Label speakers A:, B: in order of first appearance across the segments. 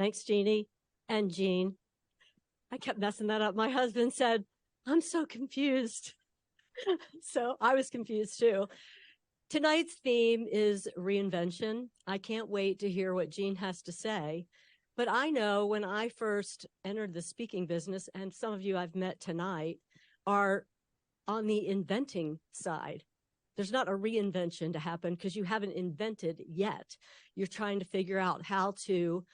A: Thanks, Jeannie and Jean. I kept messing that up. My husband said, I'm so confused. So I was confused too. Tonight's theme is reinvention. I can't wait to hear what Jean has to say. But I know when I first entered the speaking business, and some of you I've met tonight are on the inventing side. There's not a reinvention to happen because you haven't invented yet. You're trying to figure out how to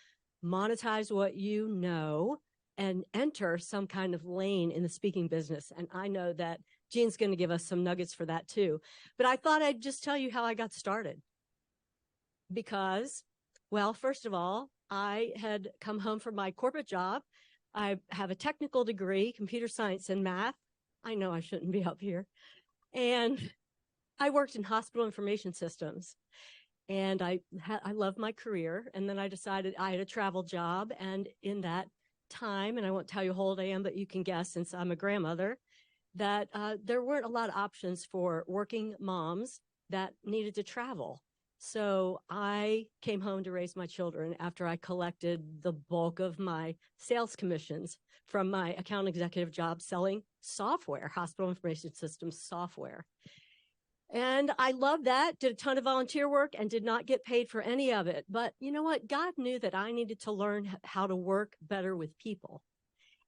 A: monetize what you know and enter some kind of lane in the speaking business. And I know that Jean's going to give us some nuggets for that too. But I thought I'd just tell you how I got started. Because, well, first of all, I had come home from my corporate job. I have a technical degree, computer science and math. I know I shouldn't be up here. And I worked in hospital information systems. And I loved my career. And then I decided I had a travel job. And in that time, and I won't tell you how old I am, but you can guess since I'm a grandmother, that there weren't a lot of options for working moms that needed to travel. So I came home to raise my children after I collected the bulk of my sales commissions from my account executive job selling software, hospital information systems software. And I loved that, did a ton of volunteer work and did not get paid for any of it. But you know what? God knew that I needed to learn how to work better with people.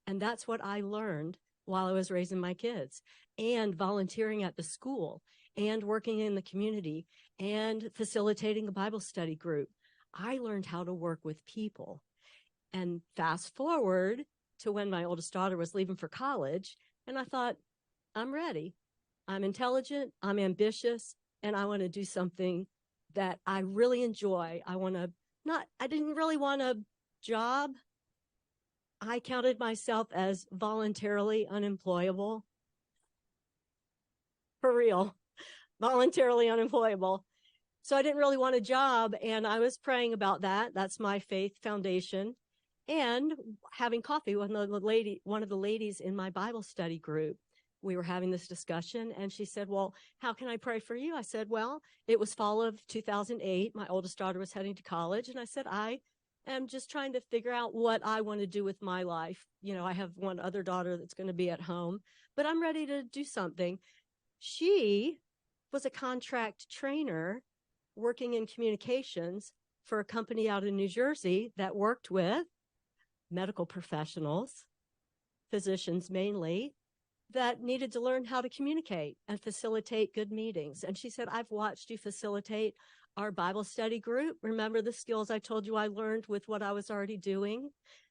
A: And that's what I learned while I was raising my kids and volunteering at the school and working in the community and facilitating a Bible study group. I learned how to work with people. And fast forward to when my oldest daughter was leaving for college, and I thought, I'm ready. I'm intelligent, I'm ambitious, and I want to do something that I really enjoy. I didn't really want a job. I counted myself as voluntarily unemployable. For real, voluntarily unemployable. So I didn't really want a job, and I was praying about that. That's my faith foundation. And having coffee with one of the ladies in my Bible study group. We were having this discussion, and she said, well, how can I pray for you? I said, well, it was fall of 2008. My oldest daughter was heading to college, and I said, I am just trying to figure out what I want to do with my life. You know, I have one other daughter that's going to be at home, but I'm ready to do something. She was a contract trainer working in communications for a company out in New Jersey that worked with medical professionals, physicians mainly, that needed to learn how to communicate and facilitate good meetings. And she said, I've watched you facilitate our Bible study group. Remember the skills I told you I learned with what I was already doing?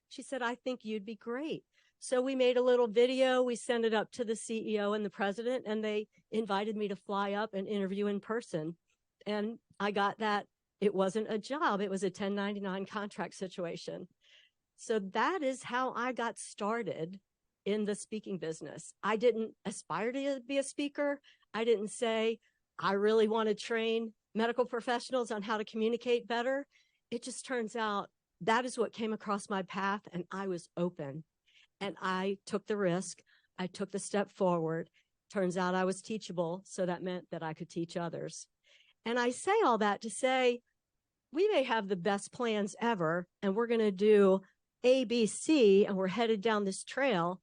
A: She said, I think you'd be great. So we made a little video. We sent it up to the CEO and the president, and they invited me to fly up and interview in person. And I got that. It wasn't a job. It was a 1099 contract situation. So that is how I got started in the speaking business. I didn't aspire to be a speaker. I didn't say, I really want to train medical professionals on how to communicate better. It just turns out that is what came across my path, and I was open. And I took the risk. I took the step forward. Turns out I was teachable, so that meant that I could teach others. And I say all that to say, we may have the best plans ever, and we're going to do A, B, C, and we're headed down this trail.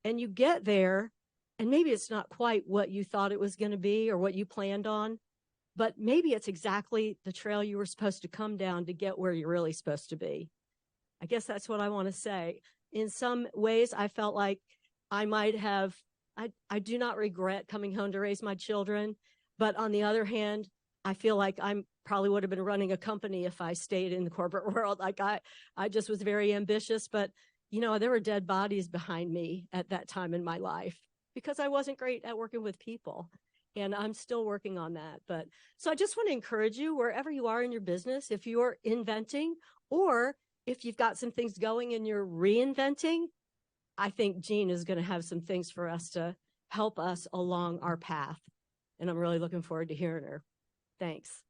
A: And you get there, and maybe it's not quite what you thought it was going to be or what you planned on, but maybe it's exactly the trail you were supposed to come down to get where you're really supposed to be. I guess that's what I want to say. In some ways, I felt like I might have, I do not regret coming home to raise my children, but on the other hand, I feel like I probably would have been running a company if I stayed in the corporate world. Like I just was very ambitious, but you know, there were dead bodies behind me at that time in my life because I wasn't great at working with people. And I'm still working on that. But so I just want to encourage you, wherever you are in your business, if you're inventing or if you've got some things going and you're reinventing, I think Jean is going to have some things for us to help us along our path. And I'm really looking forward to hearing her. Thanks.